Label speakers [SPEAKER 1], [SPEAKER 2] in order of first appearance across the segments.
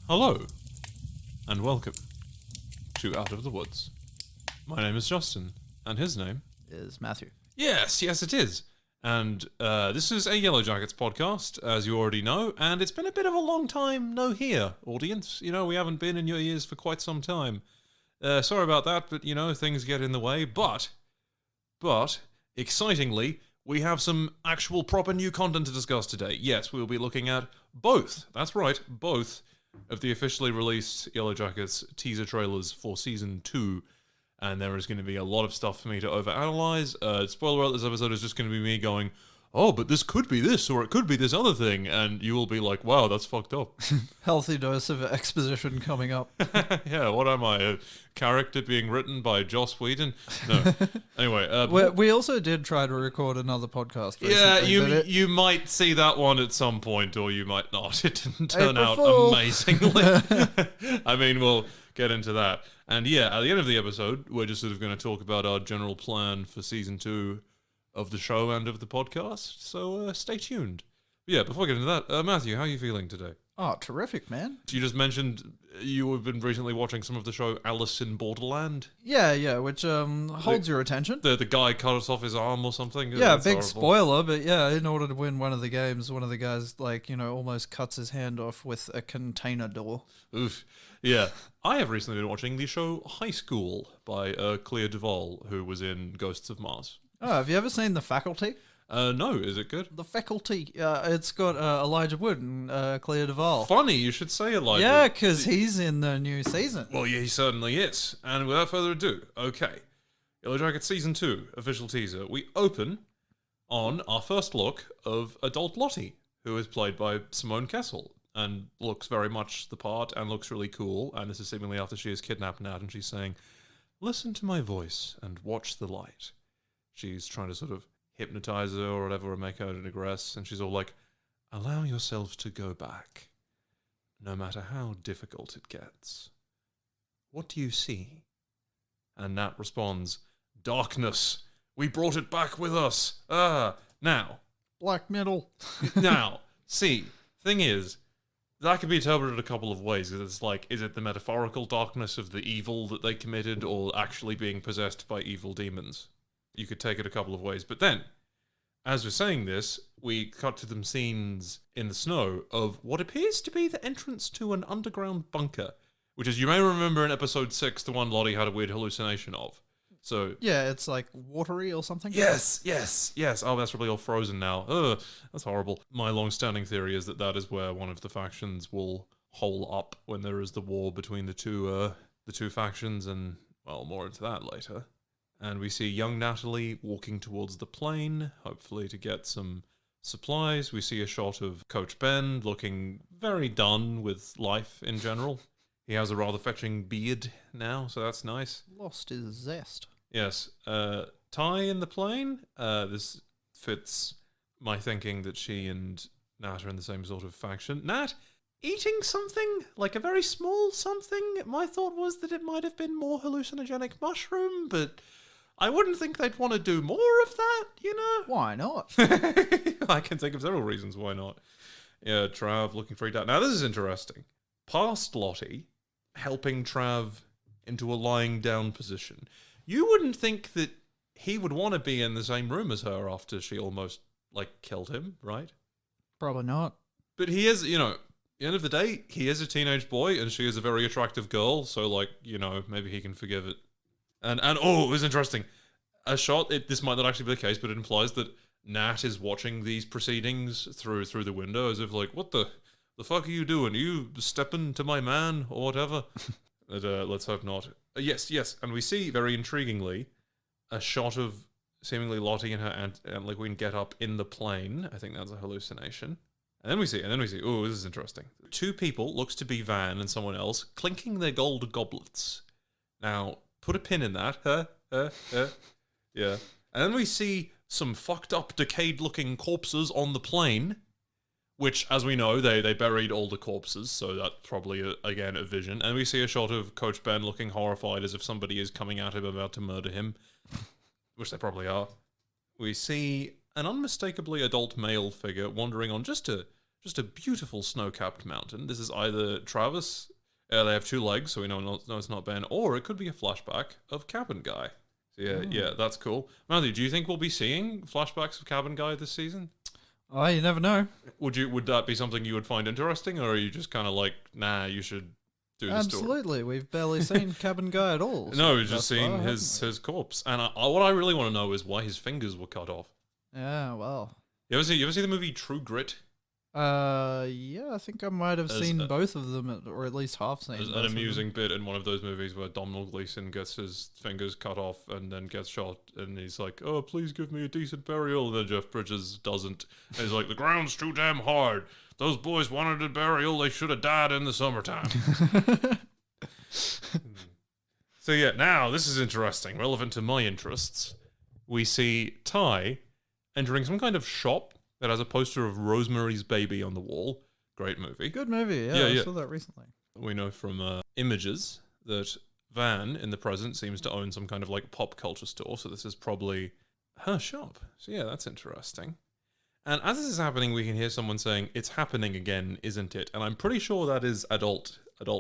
[SPEAKER 1] Hello, and welcome to Out of the Woods. My name is Justin, and his name
[SPEAKER 2] is Matthew.
[SPEAKER 1] Yes, it is. And this is a Yellowjackets podcast, as you already know, and it's been a bit of a long time no here, audience. You know, we haven't been in your ears for quite some time. Sorry about that, but, you know, things get in the way. But, excitingly, we have some actual proper new content to discuss today. Yes, we'll be looking at both, that's right, both of the officially released Yellowjackets teaser trailers for Season 2. And there is going to be a lot of stuff for me to overanalyze. Spoiler alert, this episode is just going to be me going, oh, but this could be this, or it could be this other thing. And you will be like, wow, that's fucked up.
[SPEAKER 2] Healthy dose of exposition coming up.
[SPEAKER 1] Yeah, what am I, a character being written by Joss Whedon? No. Anyway.
[SPEAKER 2] We also did try to record another podcast recently.
[SPEAKER 1] Yeah, you might see that one at some point, or you might not. It didn't turn out amazingly. I mean, we'll get into that. And yeah, at the end of the episode, we're just sort of going to talk about our general plan for Season 2 of the show and of the podcast, so stay tuned. But yeah, before we get into that, Matthew, how are you feeling today?
[SPEAKER 2] Oh, terrific, man.
[SPEAKER 1] You just mentioned you have been recently watching some of the show Alice in Borderland.
[SPEAKER 2] Yeah, which holds your attention.
[SPEAKER 1] The guy cut off his arm or something.
[SPEAKER 2] Yeah, big horrible spoiler, but yeah, in order to win one of the games, one of the guys, almost cuts his hand off with a container door.
[SPEAKER 1] Oof. Yeah. I have recently been watching the show High School by Clea Duvall, who was in Ghosts of Mars.
[SPEAKER 2] Oh, have you ever seen The Faculty?
[SPEAKER 1] No, is it good?
[SPEAKER 2] The Faculty. It's got Elijah Wood and Clea Duvall.
[SPEAKER 1] Funny, you should say Elijah.
[SPEAKER 2] Yeah, because he's in the new season.
[SPEAKER 1] Well, yeah, he certainly is. And without further ado, okay. Yellowjackets Season 2, official teaser. We open on our first look of adult Lottie, who is played by Simone Kessel, and looks very much the part and looks really cool. And this is seemingly after she is kidnapped Nat, and she's saying, listen to my voice and watch the light. She's trying to sort of hypnotize her or whatever, or make her digress, and she's all like, allow yourself to go back, no matter how difficult it gets. What do you see? And Nat responds, darkness. We brought it back with us. Now.
[SPEAKER 2] Black metal.
[SPEAKER 1] Now, see, thing is, that could be interpreted a couple of ways. It's like, is it the metaphorical darkness of the evil that they committed, or actually being possessed by evil demons? You could take it a couple of ways. But then, as we're saying this, we cut to them scenes in the snow of what appears to be the entrance to an underground bunker, which, as you may remember in episode 6, the one Lottie had a weird hallucination of. So
[SPEAKER 2] yeah, it's like watery or something.
[SPEAKER 1] Yes. Oh, that's probably all frozen now. Ugh, that's horrible. My long-standing theory is that is where one of the factions will hole up when there is the war between the two factions, and, well, more into that later. And we see young Natalie walking towards the plane, hopefully to get some supplies. We see a shot of Coach Ben looking very done with life in general. He has a rather fetching beard now, so that's nice.
[SPEAKER 2] Lost his zest.
[SPEAKER 1] Yes. Ty in the plane. This fits my thinking that she and Nat are in the same sort of faction. Nat eating something, like a very small something. My thought was that it might have been more hallucinogenic mushroom, but I wouldn't think they'd want to do more of that, you know?
[SPEAKER 2] Why not?
[SPEAKER 1] I can think of several reasons why not. Yeah, Trav looking freaked out. Now, this is interesting. Past Lottie helping Trav into a lying down position. You wouldn't think that he would want to be in the same room as her after she almost, killed him, right?
[SPEAKER 2] Probably not.
[SPEAKER 1] But he is, at the end of the day, he is a teenage boy, and she is a very attractive girl, so, maybe he can forgive it. And oh, it was interesting. A shot, this might not actually be the case, but it implies that Nat is watching these proceedings through the window as if what the fuck are you doing? Are you stepping to my man or whatever? But, let's hope not. Yes. And we see, very intriguingly, a shot of seemingly Lottie and her Antler Queen get up in the plane. I think that's a hallucination. And then we see, oh, this is interesting. Two people, looks to be Van and someone else, clinking their gold goblets. Now, put a pin in that. Yeah. And then we see some fucked up, decayed-looking corpses on the plane, which, as we know, they buried all the corpses, so that's probably, again, a vision. And we see a shot of Coach Ben looking horrified as if somebody is coming at him about to murder him, which they probably are. We see an unmistakably adult male figure wandering on just a just a beautiful snow-capped mountain. This is either Travis. They have two legs, so we know it's not Ben, or it could be a flashback of Cabin Guy. So yeah, that's cool. Matthew, do you think we'll be seeing flashbacks of Cabin Guy this season?
[SPEAKER 2] Oh, you never know.
[SPEAKER 1] Would that be something you would find interesting, or are you just kind of like, nah, you should do the story?
[SPEAKER 2] Absolutely, we've barely seen Cabin Guy at all.
[SPEAKER 1] No, we've just seen his corpse, and what I really want to know is why his fingers were cut off.
[SPEAKER 2] Yeah, well.
[SPEAKER 1] You ever see the movie True Grit?
[SPEAKER 2] Yeah, I think I might have seen both of them, or at least half seen.
[SPEAKER 1] There's an amusing bit in one of those movies where Domhnall Gleeson gets his fingers cut off and then gets shot, and he's like, "Oh, please give me a decent burial." And then Jeff Bridges doesn't. And he's like, "The ground's too damn hard. Those boys wanted a burial. They should have died in the summertime." So yeah, now this is interesting, relevant to my interests. We see Ty entering some kind of shop that has a poster of Rosemary's Baby on the wall. Great movie.
[SPEAKER 2] Good movie, yeah. I saw that recently.
[SPEAKER 1] We know from images that Van, in the present, seems to own some kind of like pop culture store, so this is probably her shop. So yeah, that's interesting. And as this is happening, we can hear someone saying, "It's happening again, isn't it?" And I'm pretty sure that is adult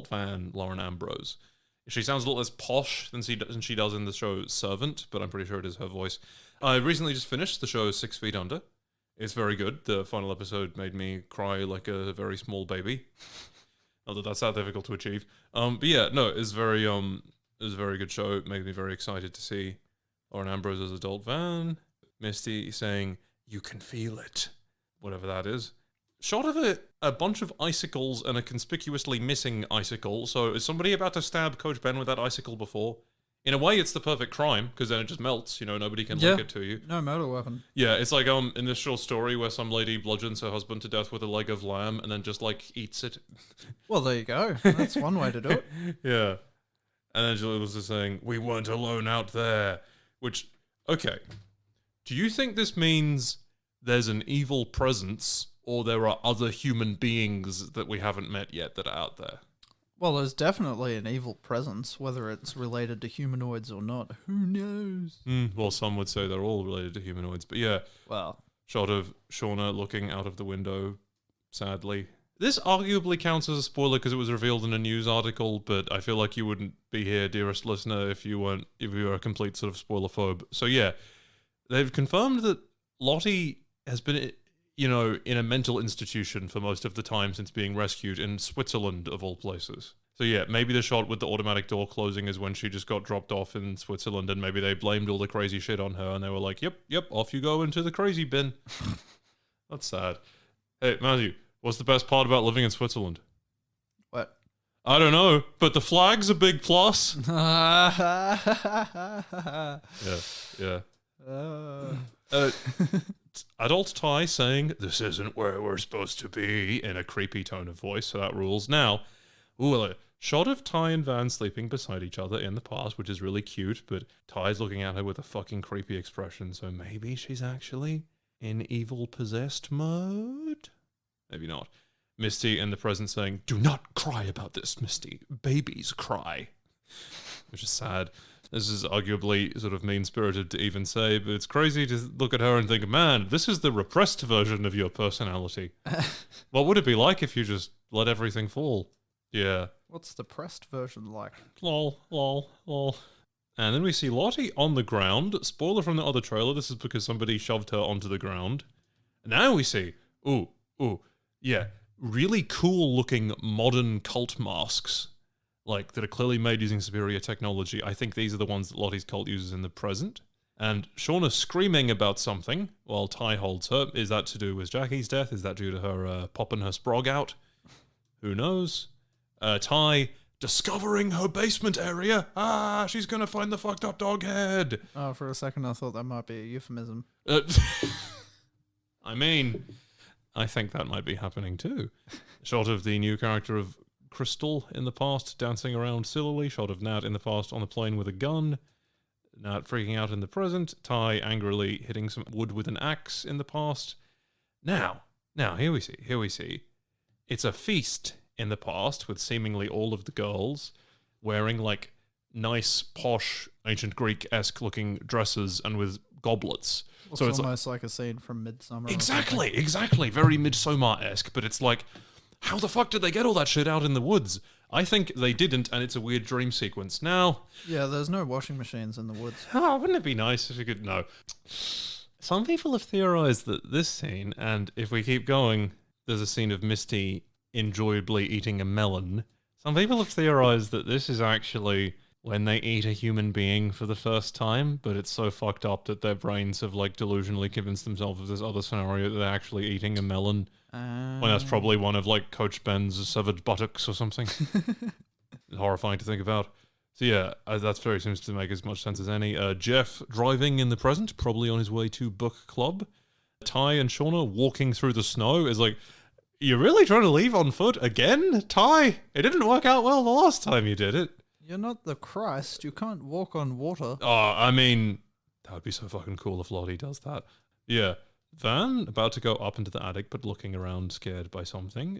[SPEAKER 1] Van, Lauren Ambrose. She sounds a little less posh than she does in the show Servant, but I'm pretty sure it is her voice. I recently just finished the show 6 Feet Under. It's very good. The final episode made me cry like a very small baby. Not that that's that difficult to achieve. But yeah, no, it's a very good show. It made me very excited to see Lauren Ambrose as adult Van. Misty saying, "You can feel it," whatever that is. Shot of a bunch of icicles and a conspicuously missing icicle. So is somebody about to stab Coach Ben with that icicle before? In a way, it's the perfect crime, because then it just melts, nobody can link it to you.
[SPEAKER 2] No murder weapon.
[SPEAKER 1] Yeah, it's like in this short story where some lady bludgeons her husband to death with a leg of lamb and then just, like, eats it.
[SPEAKER 2] Well, there you go. That's one way to do it.
[SPEAKER 1] Yeah. And then Julie was just saying, "We weren't alone out there." Which, okay. Do you think this means there's an evil presence, or there are other human beings that we haven't met yet that are out there?
[SPEAKER 2] Well, there's definitely an evil presence, whether it's related to humanoids or not. Who knows?
[SPEAKER 1] Well, some would say they're all related to humanoids, but yeah.
[SPEAKER 2] Well,
[SPEAKER 1] shot of Shauna looking out of the window, sadly. This arguably counts as a spoiler because it was revealed in a news article, but I feel like you wouldn't be here, dearest listener, if you were a complete sort of spoiler phobe. So yeah, they've confirmed that Lottie has been, in a mental institution for most of the time since being rescued in Switzerland, of all places. So yeah, maybe the shot with the automatic door closing is when she just got dropped off in Switzerland, and maybe they blamed all the crazy shit on her, and they were like, yep, off you go into the crazy bin. That's sad. Hey, Matthew, what's the best part about living in Switzerland?
[SPEAKER 2] What?
[SPEAKER 1] I don't know, but the flag's a big plus. Yeah. Adult Ty saying, "This isn't where we're supposed to be," in a creepy tone of voice, so that rules. Now, a shot of Ty and Van sleeping beside each other in the past, which is really cute, but Ty's looking at her with a fucking creepy expression, so maybe she's actually in evil possessed mode? Maybe not. Misty in the present saying, "Do not cry about this, Misty. Babies cry." Which is sad. This is arguably sort of mean-spirited to even say, but it's crazy to look at her and think, man, this is the repressed version of your personality. What would it be like if you just let everything fall? Yeah.
[SPEAKER 2] What's the pressed version like?
[SPEAKER 1] Lol. And then we see Lottie on the ground. Spoiler from the other trailer, this is because somebody shoved her onto the ground. And now we see, really cool-looking modern cult masks. Like, that are clearly made using superior technology. I think these are the ones that Lottie's cult uses in the present. And Shauna screaming about something while Ty holds her. Is that to do with Jackie's death? Is that due to her popping her sprog out? Who knows? Ty discovering her basement area. She's gonna find the fucked up dog head.
[SPEAKER 2] Oh, for a second I thought that might be a euphemism.
[SPEAKER 1] I mean, I think that might be happening too. Shot of the new character of Crystal in the past, dancing around sillily. Shot of Nat in the past on the plane with a gun. Nat freaking out in the present. Ty angrily hitting some wood with an axe in the past. Now, here we see. It's a feast in the past with seemingly all of the girls wearing like nice, posh, ancient Greek-esque looking dresses and with goblets.
[SPEAKER 2] It's
[SPEAKER 1] So it's
[SPEAKER 2] almost like a scene from Midsummer.
[SPEAKER 1] exactly, very Midsommar-esque, but it's like, how the fuck did they get all that shit out in the woods? I think they didn't, and it's a weird dream sequence. Now,
[SPEAKER 2] Yeah, there's no washing machines in the woods.
[SPEAKER 1] oh, wouldn't it be nice if you could know? Some people have theorized that this scene, and if we keep going, there's a scene of Misty enjoyably eating a melon. Some people have theorized that this is actually when they eat a human being for the first time, but it's so fucked up that their brains have like delusionally convinced themselves of this other scenario that they're actually eating a melon. When that's probably one of like Coach Ben's severed buttocks or something. Horrifying to think about. So yeah, that very seems to make as much sense as any. Jeff driving in the present, probably on his way to book club. Ty and Shauna walking through the snow is like, you're really trying to leave on foot again, Ty? It didn't work out well the last time you did it.
[SPEAKER 2] You're not the Christ. You can't walk on water.
[SPEAKER 1] Oh, I mean, that would be so fucking cool if Lottie does that. Yeah. Van, about to go up into the attic, but looking around scared by something.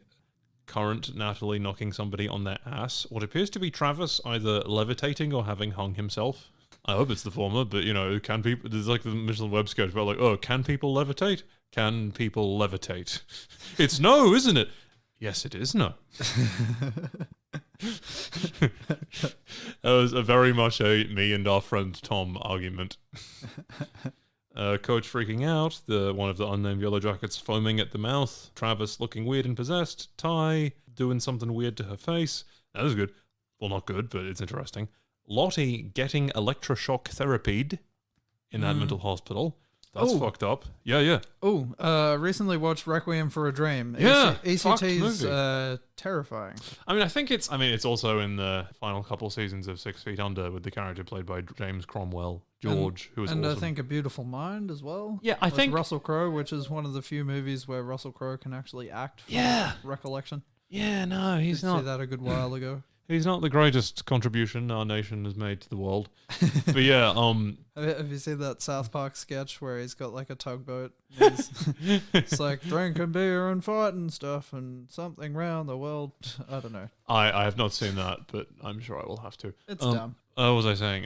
[SPEAKER 1] Current, Natalie knocking somebody on their ass. What appears to be Travis either levitating or having hung himself. I hope it's the former, but you know, can people... There's like the Michelin web sketch about like, oh, can people levitate? Can people levitate? It's no, isn't it? Yes, it is no. That was a very much a me and our friend Tom argument. Coach freaking out, one of the unnamed Yellowjackets foaming at the mouth, Travis looking weird and possessed, Ty doing something weird to her face. That was good. Well, not good, but it's interesting. Lottie getting electroshock therapied in that mental hospital. That's fucked up. Yeah.
[SPEAKER 2] Recently watched Requiem for a Dream.
[SPEAKER 1] Yeah,
[SPEAKER 2] ECT's terrifying.
[SPEAKER 1] I mean, it's also in the final couple seasons of 6 Feet Under with the character played by James Cromwell, George, who was awesome.
[SPEAKER 2] And I think A Beautiful Mind as well.
[SPEAKER 1] Yeah, I think
[SPEAKER 2] Russell Crowe, which is one of the few movies where Russell Crowe can actually act from recollection.
[SPEAKER 1] Yeah, no, he's not.
[SPEAKER 2] See that a good while ago.
[SPEAKER 1] He's not the greatest contribution our nation has made to the world. But yeah,
[SPEAKER 2] Have you seen that South Park sketch where he's got like a tugboat? It's like drinking beer and fighting stuff and something round the world. I don't know.
[SPEAKER 1] I have not seen that, but I'm sure I will have to.
[SPEAKER 2] It's dumb.
[SPEAKER 1] What was I saying?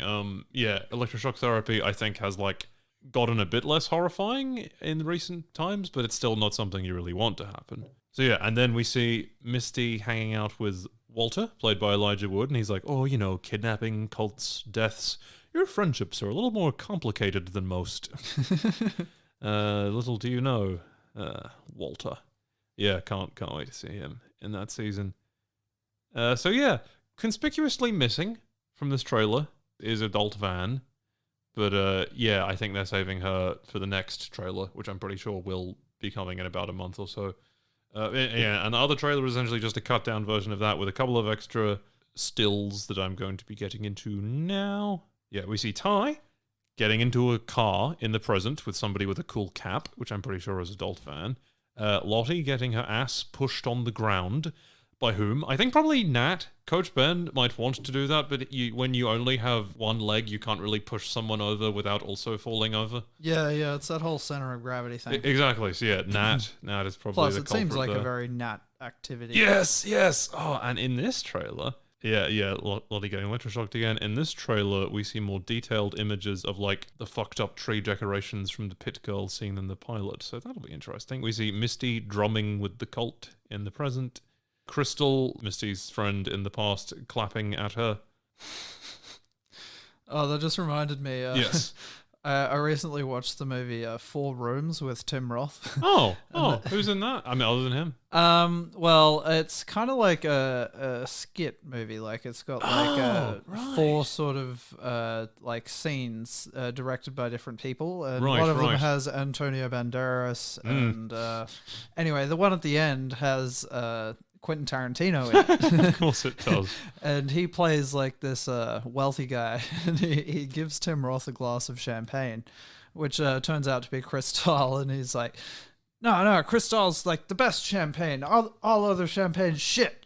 [SPEAKER 1] Yeah, electroshock therapy I think has like gotten a bit less horrifying in recent times, but it's still not something you really want to happen. So yeah, and then we see Misty hanging out with Walter, played by Elijah Wood, and he's like, oh, you know, kidnapping, cults, deaths. Your friendships are a little more complicated than most. Little do you know, Walter. Yeah, can't wait to see him in that season. So yeah, conspicuously missing from this trailer is adult Van. But yeah, I think they're saving her for the next trailer, which I'm pretty sure will be coming in about a month or so. Yeah, and the other trailer is essentially just a cut-down version of that with a couple of extra stills that I'm going to be getting into now. Yeah, we see Ty getting into a car in the present with somebody with a cool cap, which I'm pretty sure is adult Van. Lottie getting her ass pushed on the ground. By whom? I think probably Nat. Coach Ben might want to do that, but when you only have one leg, you can't really push someone over without also falling over.
[SPEAKER 2] Yeah, it's that whole center of gravity thing.
[SPEAKER 1] Exactly. So yeah, Nat is probably
[SPEAKER 2] Plus,
[SPEAKER 1] the
[SPEAKER 2] it seems like
[SPEAKER 1] there.
[SPEAKER 2] a very Nat activity.
[SPEAKER 1] Yes. Oh, and in this trailer, Lottie getting electroshocked again. In this trailer, we see more detailed images of like the fucked up tree decorations from the Pit Girl scene in the pilot. So that'll be interesting. We see Misty drumming with the cult in the present. Crystal, Misty's friend in the past, clapping at her.
[SPEAKER 2] Oh, that just reminded me.
[SPEAKER 1] Yes.
[SPEAKER 2] I recently watched the movie 4 Rooms with Tim Roth.
[SPEAKER 1] Oh, who's in that? I mean, other than him?
[SPEAKER 2] Well, it's kind of like a skit movie. Like it's got like 4 sort of like scenes directed by different people, and one of them has Antonio Banderas, and anyway, the one at the end has Quentin Tarantino in it.
[SPEAKER 1] Of course it does.
[SPEAKER 2] And he plays like this wealthy guy, and he gives Tim Roth a glass of champagne, which turns out to be Cristal, and he's like, no, Cristal's like the best champagne. All other champagne's shit.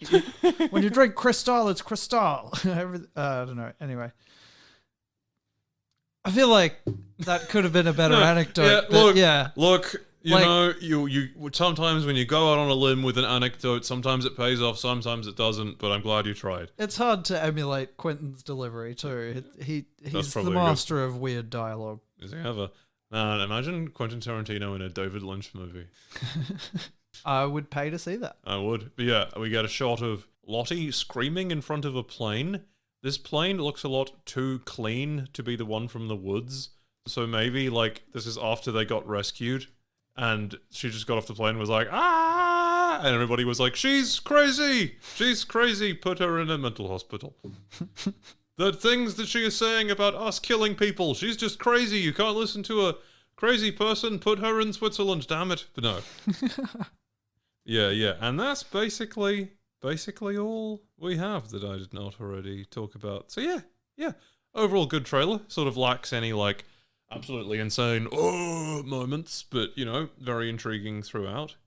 [SPEAKER 2] When you drink Cristal, it's Cristal. I don't know. Anyway. I feel like that could have been a better anecdote.
[SPEAKER 1] Look, you know, you sometimes when you go out on a limb with an anecdote, sometimes it pays off, sometimes it doesn't, but I'm glad you tried.
[SPEAKER 2] It's hard to emulate Quentin's delivery too. He's the master of weird dialogue.
[SPEAKER 1] Is he ever? Man, imagine Quentin Tarantino in a David Lynch movie.
[SPEAKER 2] I would pay to see that.
[SPEAKER 1] I would. But yeah, we get a shot of Lottie screaming in front of a plane. This plane looks a lot too clean to be the one from the woods. So maybe, like, this is after they got rescued, and she just got off the plane and was like, ah! And everybody was like, she's crazy! She's crazy! Put her in a mental hospital. The things that she is saying about us killing people, she's just crazy. You can't listen to a crazy person. Put her in Switzerland, damn it. But no. Yeah. And that's basically all we have that I did not already talk about. So yeah. Overall good trailer. Sort of lacks any, like, absolutely insane moments, but, you know, very intriguing throughout.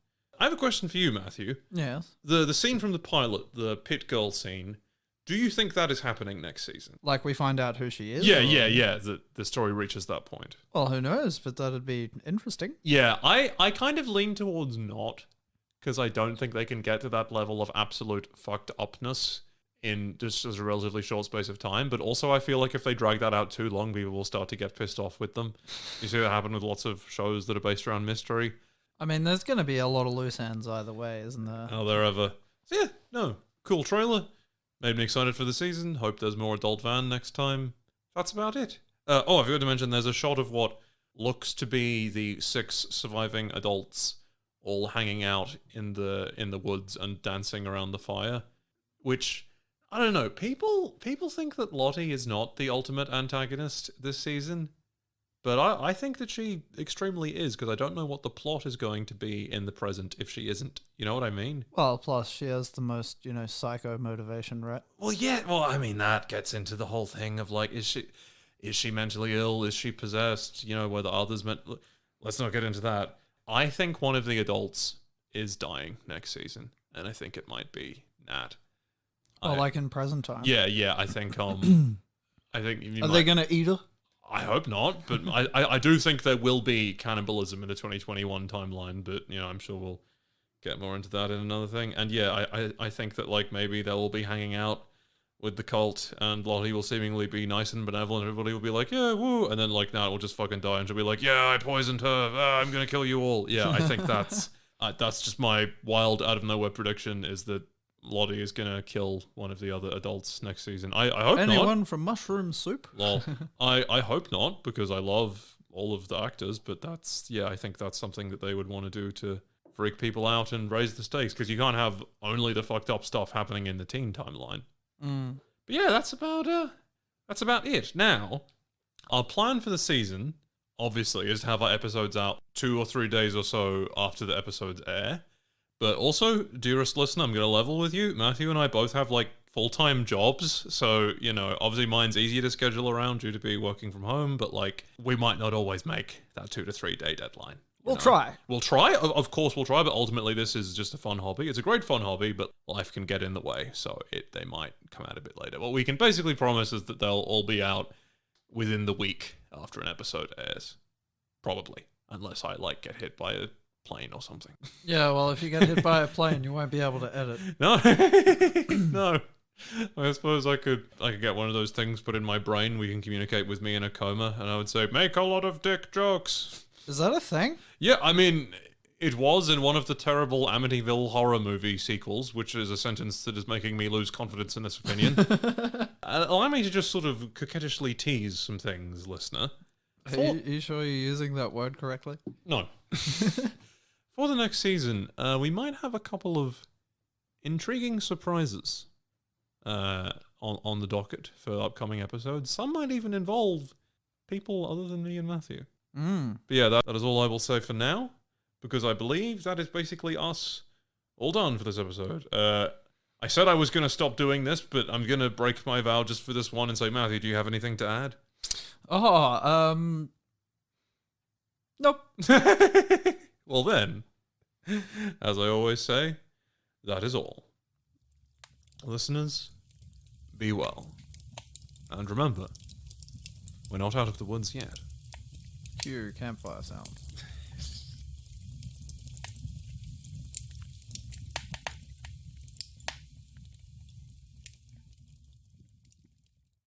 [SPEAKER 1] I have a question for you, Matthew.
[SPEAKER 2] Yes.
[SPEAKER 1] The scene from the pilot, the pit girl scene, do you think that is happening next season?
[SPEAKER 2] Like we find out who she is?
[SPEAKER 1] Yeah. The story reaches that point.
[SPEAKER 2] Well, who knows, but that'd be interesting.
[SPEAKER 1] Yeah, I kind of lean towards not, because I don't think they can get to that level of absolute fucked upness in just as a relatively short space of time. But also I feel like if they drag that out too long, people will start to get pissed off with them. You see that happen with lots of shows that are based around mystery.
[SPEAKER 2] I mean, there's going to be a lot of loose ends either way, isn't there?
[SPEAKER 1] Are there ever? So yeah, no. Cool trailer. Made me excited for the season. Hope there's more adult van next time. That's about it. I forgot to mention there's a shot of what looks to be the 6 surviving adults all hanging out in the woods and dancing around the fire. Which, I don't know, people think that Lottie is not the ultimate antagonist this season. But I think that she extremely is, because I don't know what the plot is going to be in the present if she isn't. You know what I mean?
[SPEAKER 2] Well, plus she has the most, psycho motivation, right?
[SPEAKER 1] Well, yeah. Well, I mean, that gets into the whole thing of, like, is she mentally ill? Is she possessed? You know, whether others meant... Let's not get into that. I think one of the adults is dying next season, and I think it might be Nat.
[SPEAKER 2] Like in present time?
[SPEAKER 1] Yeah. I think I think
[SPEAKER 2] Are they going to eat her?
[SPEAKER 1] I hope not, but I do think there will be cannibalism in the 2021 timeline, but, I'm sure we'll get more into that in another thing. And yeah, I think that, like, maybe they'll all be hanging out with the cult, and Lottie will seemingly be nice and benevolent, everybody will be like, yeah, woo, and then, like, Nat will just fucking die, and she'll be like, yeah, I poisoned her, I'm gonna kill you all. Yeah, I think that's just my wild, out-of-nowhere prediction, is that Lottie is gonna kill one of the other adults next season. I hope not.
[SPEAKER 2] Anyone from Mushroom Soup?
[SPEAKER 1] Well, I hope not, because I love all of the actors, but I think that's something that they would want to do to freak people out and raise the stakes, because you can't have only the fucked up stuff happening in the teen timeline. But yeah, that's about it. Now, our plan for the season, obviously, is to have our episodes out 2 or 3 days or so after the episodes air. But also, dearest listener, I'm going to level with you. Matthew and I both have, like, full-time jobs. So, obviously mine's easier to schedule around due to be working from home. But, like, we might not always make that 2 to 3 day deadline.
[SPEAKER 2] We'll try.
[SPEAKER 1] We'll try. Of course we'll try. But ultimately, this is just a fun hobby. It's a great fun hobby, but life can get in the way. So they might come out a bit later. What we can basically promise is that they'll all be out within the week after an episode airs. Probably. Unless I, like, get hit by a plane or something.
[SPEAKER 2] Yeah, well, if you get hit by a plane, you won't be able to edit.
[SPEAKER 1] No. No. I suppose I could get one of those things put in my brain. We can communicate with me in a coma, and I would say, make a lot of dick jokes.
[SPEAKER 2] Is that a thing?
[SPEAKER 1] Yeah, I mean, it was in one of the terrible Amityville horror movie sequels, which is a sentence that is making me lose confidence in this opinion. Allow me to just sort of coquettishly tease some things, listener.
[SPEAKER 2] Are you sure you're using that word correctly?
[SPEAKER 1] No. For the next season, we might have a couple of intriguing surprises on the docket for upcoming episodes. Some might even involve people other than me and Matthew. But yeah, that is all I will say for now, because I believe that is basically us all done for this episode. I said I was going to stop doing this, but I'm going to break my vow just for this one and say, Matthew, do you have anything to add?
[SPEAKER 2] Nope.
[SPEAKER 1] Well then, as I always say, that is all. Listeners, be well. And remember, we're not out of the woods yet.
[SPEAKER 2] Cue campfire sound.